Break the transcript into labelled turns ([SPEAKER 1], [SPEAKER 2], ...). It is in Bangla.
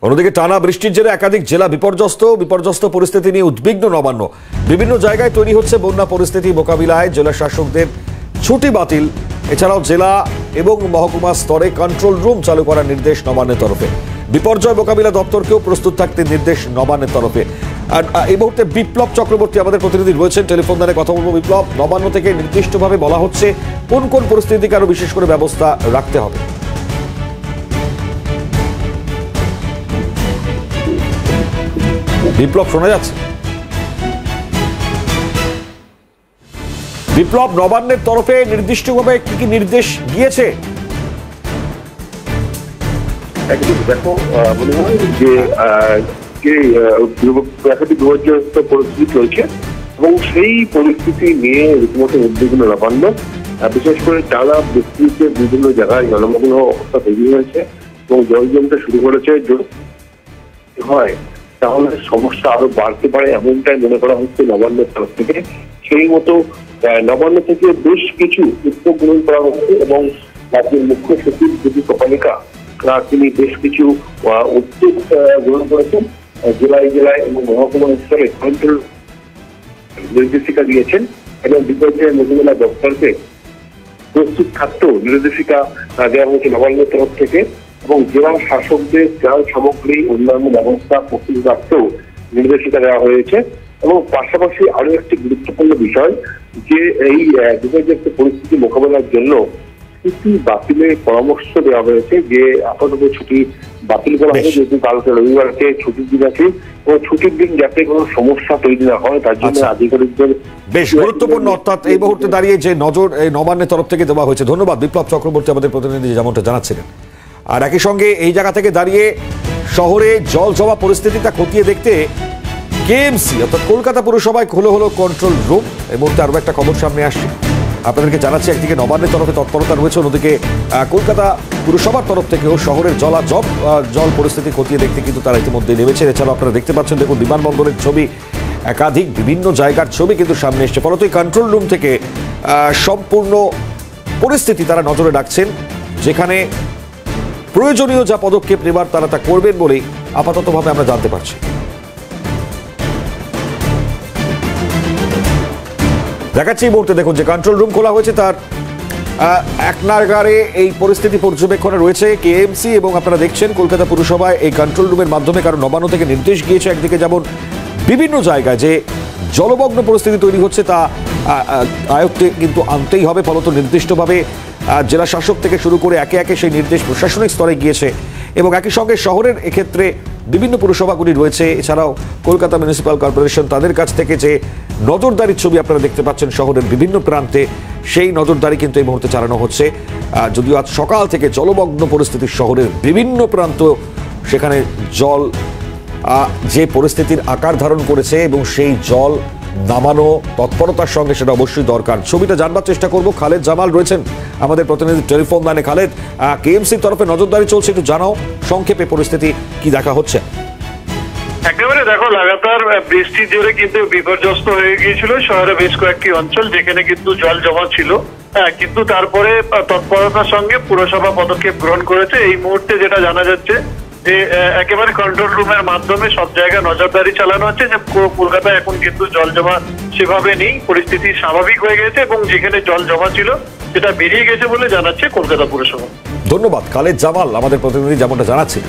[SPEAKER 1] অন্যদিকে টানা বৃষ্টির জেরে একাধিক জেলা বিপর্যস্ত পরিস্থিতি নিয়ে উদ্বিগ্ন নবান্ন। বিভিন্ন জায়গায় তৈরি হচ্ছে বন্যা পরিস্থিতি মোকাবিলায় জেলা শাসকদের ছুটি বাতিল। এছাড়াও জেলা এবং মহকুমা স্তরে কন্ট্রোল রুম চালু করার নির্দেশ নবান্নের তরফে। বিপর্যয় মোকাবিলা দপ্তরকেও প্রস্তুত থাকতে নির্দেশ নবান্নের তরফে। আর এই মুহূর্তে বিপ্লব চক্রবর্তী আমাদের প্রতিনিধি রয়েছেন টেলিফোন লাইনে, কথা বলবো। বিপ্লব, নবান্ন থেকে নির্দিষ্টভাবে বলা হচ্ছে কোন কোন পরিস্থিতিকে আরো বিশেষ করে ব্যবস্থা রাখতে হবে? বিপ্লব, শোনা যাচ্ছে? বিপ্লব, নবান্নের তরফে নির্দিষ্টভাবে কি কি নির্দেশ গিয়েছে?
[SPEAKER 2] দেখো, মনে হয় যে প্রাকৃতিক বিপর্যস্ত পরিস্থিতি চলছে এবং সেই পরিস্থিতি নিয়ে রীতিমতো উদ্বিগ্ন নবান্ন। বিশেষ করে টানা বৃষ্টিতে বিভিন্ন জায়গায় জলমগ্ন অবস্থা তৈরি হয়েছে এবং জল জমতে শুরু করেছে। হয় তাহলে সমস্যা আরো বাড়তে পারে এমনটাই মনে করা হচ্ছে নবান্নের তরফ থেকে। সেই মতো নবান্ন থেকে বেশ কিছু উদ্যোগ গ্রহণ করা হচ্ছে এবং রাজ্যের মুখ্য সচিব যদি কপালিকা তিনি বেশ কিছু উদ্যোগ গ্রহণ করেছেন। জেলায় এবং মহকুমা স্তরে কন্ট্রোল নির্দেশিকা দিয়েছেন এবং বিপর্যয় মোকাবিলা দপ্তরকে প্রস্তুত থাকতেও নির্দেশিকা দেওয়া হয়েছে নবান্নের তরফ থেকে এবং জেলা শাসকদের ত্রাণ সামগ্রী অন্যান্য ব্যবস্থা প্রস্তুত রাখতেও নির্দেশিকা দেওয়া হয়েছে। এবং পাশাপাশি আরো একটি গুরুত্বপূর্ণ বিষয় যে এই বিপর্যস্ত পরিস্থিতি মোকাবেলার জন্য ছুটি বাতিলের পরামর্শ দেওয়া হয়েছে, যে আপাতত ছুটি বাতিল করা হবে, যেহেতু কালকে রবিবারকে ছুটির দিন আছে ও ছুটির দিন যাতে কোনো সমস্যা তৈরি না হয় তার জন্য আধিকারিকদের
[SPEAKER 1] বেশ গুরুত্বপূর্ণ। অর্থাৎ এই মুহূর্তে দাঁড়িয়ে যে নজর এই নবান্নের তরফ থেকে দেওয়া হয়েছে। ধন্যবাদ বিপ্লব চক্রবর্তী আমাদের প্রতিনিধি যেমনটা জানাচ্ছিলেন। আর একই সঙ্গে এই জায়গা থেকে দাঁড়িয়ে শহরে জল জমা পরিস্থিতিটা খতিয়ে দেখতে কেএমসি অর্থাৎ কলকাতা পুরসভায় হলো কন্ট্রোল রুম। এই মুহূর্তে আরো একটা খবর সামনে আসছে, আপনাদেরকে জানাচ্ছি। একদিকে নবান্নের তরফে তৎপরতা রয়েছে, অন্যদিকে কলকাতা পুরসভার তরফ থেকেও শহরের জল পরিস্থিতি খতিয়ে দেখতে কিন্তু তারা ইতিমধ্যে নেমেছে। এছাড়াও আপনারা দেখতে পাচ্ছেন, দেখুন বিমানবন্দরের ছবি, একাধিক বিভিন্ন জায়গার ছবি কিন্তু সামনে এসছে। ফলত এই কন্ট্রোল রুম থেকে সম্পূর্ণ পরিস্থিতি তারা নজরে রাখছেন, যেখানে প্রয়োজনীয় যা পদক্ষেপ নেবার তারা তা করবেন বলেই আপাততভাবে আমরা জানতে পারছি। দেখাচ্ছি এই মুহূর্তে, দেখুন যে কন্ট্রোল রুম খোলা হয়েছে তার এক নাগারে এই পরিস্থিতি পর্যবেক্ষণে রয়েছে কেএমসি এবং আপনারা দেখছেন কলকাতা পুরসভায় এই কন্ট্রোল রুমের মাধ্যমে। কারণ নবান্ন থেকে নির্দেশ গিয়েছে একদিকে যেমন বিভিন্ন জায়গায় যে জলমগ্ন পরিস্থিতি তৈরি হচ্ছে তা আয়ত্তে কিন্তু আনতেই হবে। ফলত নির্দিষ্টভাবে জেলা শাসক থেকে শুরু করে একে একে সেই নির্দেশ প্রশাসনিক স্তরে গিয়েছে এবং একই সঙ্গে শহরের এক্ষেত্রে বিভিন্ন পুরসভাগুলি রয়েছে। এছাড়াও কলকাতা মিউনিসিপ্যাল কর্পোরেশন তাদের কাছ থেকে যে নজরদারির ছবি আপনারা দেখতে পাচ্ছেন শহরের বিভিন্ন প্রান্তে, সেই নজরদারি কিন্তু এই মুহূর্তে চালানো হচ্ছে। যদিও আজ সকাল থেকে জলমগ্ন পরিস্থিতি শহরের বিভিন্ন প্রান্ত, সেখানে জল যে পরিস্থিতির আকার ধারণ করেছে এবং সেই জল নামানো তৎপরতার সঙ্গে সেটা অবশ্যই দরকার। ছবিটা জানবার চেষ্টা করব। খালেদ জামাল রয়েছেন আমাদের প্রতিনিধি টেলিফোন লাইনে। খালেদ, কেএমসির তরফে নজরদারি চলছে, একটু জানাও সংক্ষেপে পরিস্থিতি কি দেখা হচ্ছে।
[SPEAKER 3] একেবারে দেখো, লাগাতার বৃষ্টির জোরে কিন্তু বিপর্যস্ত হয়ে গিয়েছিল শহরে বেশ কয়েকটি অঞ্চল, যেখানে কিন্তু জল জমা ছিল। কিন্তু তারপরে তৎপরতার সঙ্গে পুরসভা পদক্ষেপ গ্রহণ করেছে। এই মুহূর্তে যেটা জানা যাচ্ছে যে একেবারে কন্ট্রোল রুমের মাধ্যমে সব জায়গায় নজরদারি চালানো হচ্ছে, যে কলকাতায় এখন কিন্তু জল জমা সেভাবে নেই, পরিস্থিতি স্বাভাবিক হয়ে গেছে এবং যেখানে জল জমা ছিল সেটা বেরিয়ে গেছে বলে জানাচ্ছে কলকাতা পুরসভা।
[SPEAKER 1] ধন্যবাদ খালেদ জামাল আমাদের প্রতিনিধি যেমনটা জানাচ্ছি।